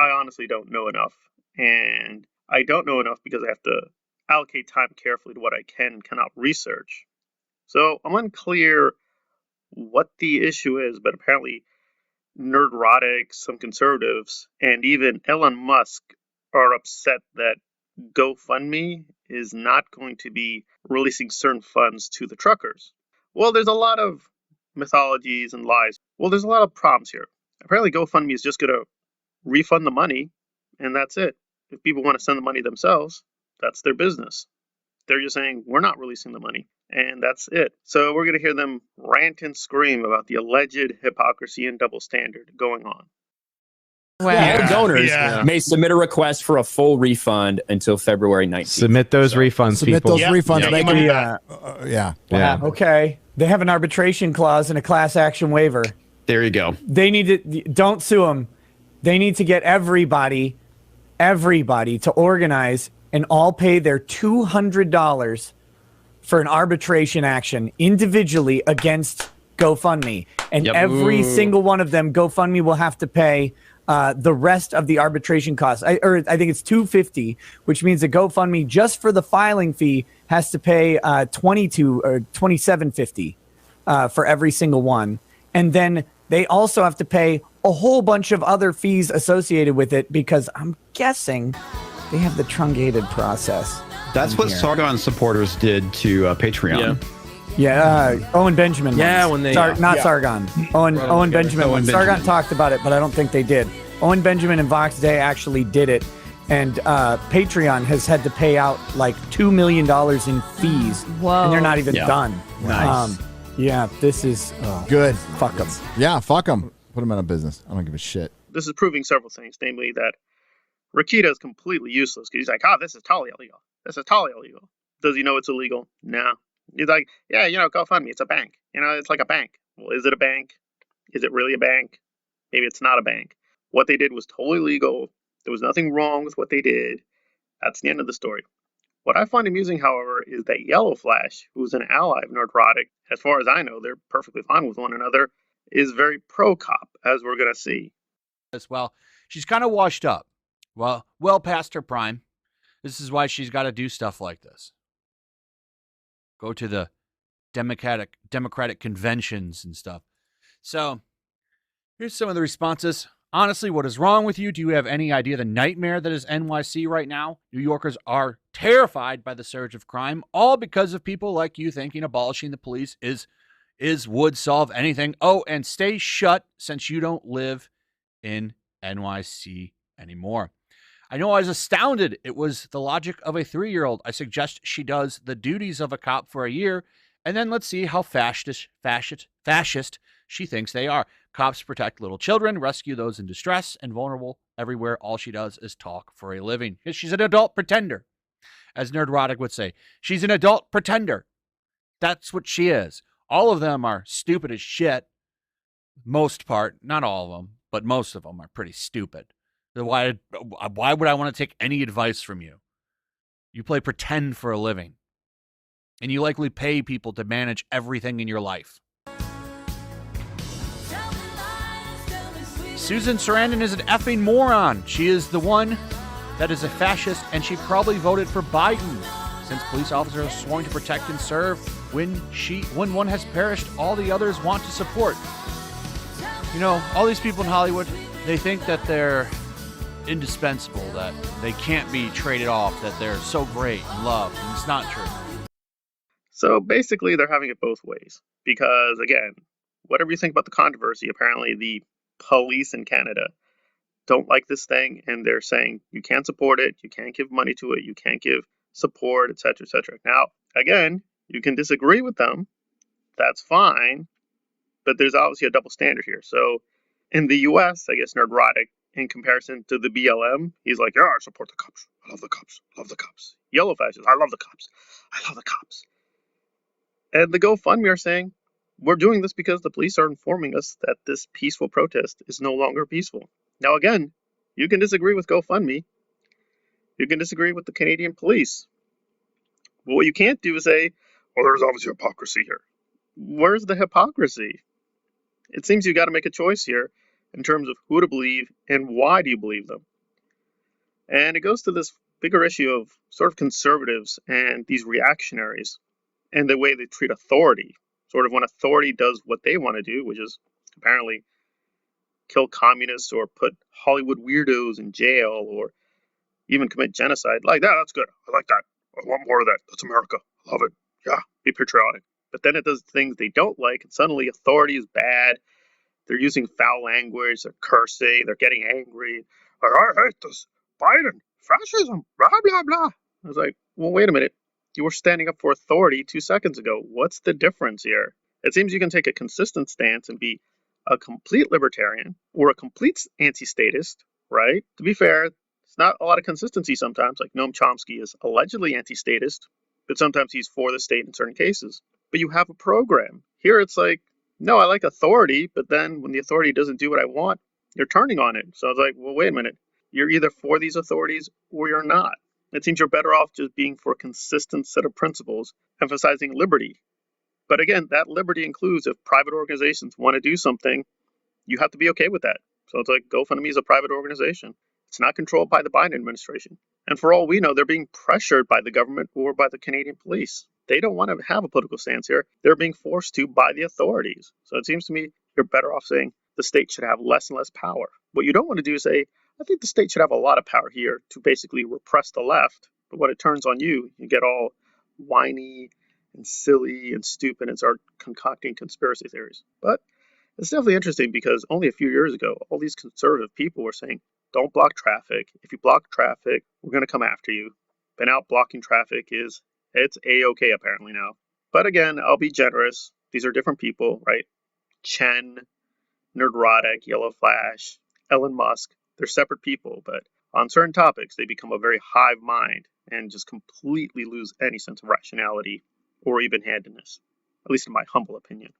I honestly don't know enough. And I don't know enough because I have to allocate time carefully to what I can and cannot research. So I'm unclear what the issue is, but apparently Nerdrotic, some conservatives, and even Elon Musk are upset that GoFundMe is not going to be releasing certain funds to the truckers. Well, there's a lot of mythologies and lies. Well, there's a lot of problems here. Apparently, GoFundMe is just going to refund the money, and that's it. If people want to send the money themselves, that's their business. They're just saying, we're not releasing the money, and that's it. So we're going to hear them rant and scream about the alleged hypocrisy and double standard going on. All donors may submit a request for a full refund until February 19th. Submit those refunds, Submit people. those refunds. They can, Yeah. Okay. They have an arbitration clause and a class action waiver. There you go. They need to, don't sue them. They need to get everybody to organize and all pay their $200 for an arbitration action individually against GoFundMe. And every single one of them, GoFundMe will have to pay the rest of the arbitration costs. I think it's $250, which means that GoFundMe just for the filing fee has to pay $22 or $27.50 for every single one, and then they also have to pay a whole bunch of other fees associated with it because I'm guessing they have the truncated process. That's what Sargon supporters did to Patreon. Owen Benjamin. Yeah, when they Sargon. Owen Benjamin. When Sargon talked about it, but I don't think they did. Owen Benjamin and Vox Day actually did it, and Patreon has had to pay out like $2 million in fees, and they're not even done. Nice. This is good. Fuck them. Yeah, fuck them. Put them out of business. I don't give a shit. This is proving several things, namely that Rakita is completely useless because he's like, this is totally illegal. This is totally illegal. Does he know it's illegal? No. He's like, GoFundMe, it's a bank. It's like a bank. Well, is it a bank? Is it really a bank? Maybe it's not a bank. What they did was totally legal. There was nothing wrong with what they did. That's the end of the story. What I find amusing, however, is that YellowFlash, who's an ally of Nerdrotic, as far as I know, they're perfectly fine with one another, is very pro-cop, as we're going to see. As well, she's kind of washed up. Well past her prime. This is why she's got to do stuff like this. Go to the Democratic conventions and stuff. So, here's some of the responses. Honestly, what is wrong with you? Do you have any idea the nightmare that is NYC right now? New Yorkers are terrified by the surge of crime, all because of people like you thinking abolishing the police would solve anything. Oh, and stay shut since you don't live in NYC anymore. I know I was astounded. It was the logic of a 3-year-old. I suggest she does the duties of a cop for a year, and then let's see how fascist she thinks they are. Cops protect little children, rescue those in distress and vulnerable everywhere. All she does is talk for a living. She's an adult pretender, as Nerdrotic would say. She's an adult pretender. That's what she is. All of them are stupid as shit. Most part, not all of them, but most of them are pretty stupid. Why would I want to take any advice from you? You play pretend for a living. And you likely pay people to manage everything in your life. Susan Sarandon is an effing moron. She is the one that is a fascist, and she probably voted for Biden. Since police officers are sworn to protect and serve, when one has perished, all the others want to support. All these people in Hollywood, they think that they're indispensable, that they can't be traded off, that they're so great and loved, and it's not true. So basically, they're having it both ways. Because, again, whatever you think about the controversy, apparently the police in Canada don't like this thing, and they're saying you can't support it, you can't give money to it, you can't give support, etc., etc. Now, again, you can disagree with them. That's fine. But there's obviously a double standard here. So in the U.S., I guess Nerdrotic, in comparison to the BLM, he's like, I support the cops. I love the cops. Love the cops. YellowFlash is, I love the cops. I love the cops. And the GoFundMe are saying, we're doing this because the police are informing us that this peaceful protest is no longer peaceful. Now, again, you can disagree with GoFundMe. You can disagree with the Canadian police. But what you can't do is say, there's obviously hypocrisy here. Where's the hypocrisy? It seems you got to make a choice here in terms of who to believe and why do you believe them. And it goes to this bigger issue of sort of conservatives and these reactionaries and the way they treat authority. Sort of when authority does what they want to do, which is apparently kill communists or put Hollywood weirdos in jail or even commit genocide. Like that, that's good. I like that. I want more of that. That's America. I love it. Yeah, be patriotic. But then it does things they don't like, and suddenly authority is bad. They're using foul language. They're cursing. They're getting angry. Like, I hate this. Biden, fascism, blah, blah, blah. I was like, well, wait a minute. You were standing up for authority 2 seconds ago. What's the difference here? It seems you can take a consistent stance and be a complete libertarian or a complete anti-statist, right? To be fair, it's not a lot of consistency sometimes. Like Noam Chomsky is allegedly anti-statist, but sometimes he's for the state in certain cases. But you have a program. Here it's like, no, I like authority, but then when the authority doesn't do what I want, you're turning on it. So I was like, well, wait a minute. You're either for these authorities or you're not. It seems you're better off just being for a consistent set of principles, emphasizing liberty. But again, that liberty includes if private organizations want to do something, you have to be okay with that. So it's like GoFundMe is a private organization. It's not controlled by the Biden administration. And for all we know, they're being pressured by the government or by the Canadian police. They don't want to have a political stance here. They're being forced to by the authorities. So it seems to me you're better off saying the state should have less and less power. What you don't want to do is say, I think the state should have a lot of power here to basically repress the left. But when it turns on you, you get all whiny and silly and stupid and start concocting conspiracy theories. But it's definitely interesting because only a few years ago, all these conservative people were saying, don't block traffic. If you block traffic, we're going to come after you. But now blocking traffic it's A-okay apparently now. But again, I'll be generous. These are different people, right? Chen, Nerdrotic, YellowFlash, Elon Musk, they're separate people, but on certain topics, they become a very hive mind and just completely lose any sense of rationality or even-handedness, at least in my humble opinion.